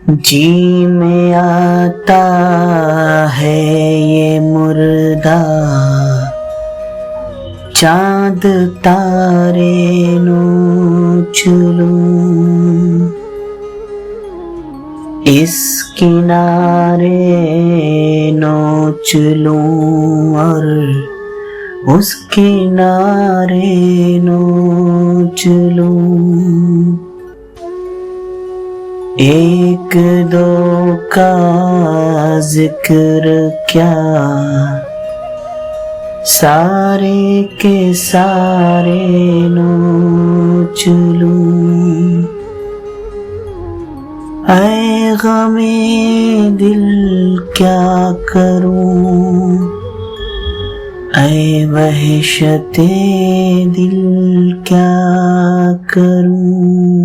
जी में आता है ये मुर्दा, चांद तारे नोच लूं, इस किनारे नोच लूं और उस किनारे नोच लूं। एक दो का जिक्र क्या, सारे के सारे नोच लूं। ऐ गमे दिल क्या करूं, ऐ वहशते दिल क्या करूं।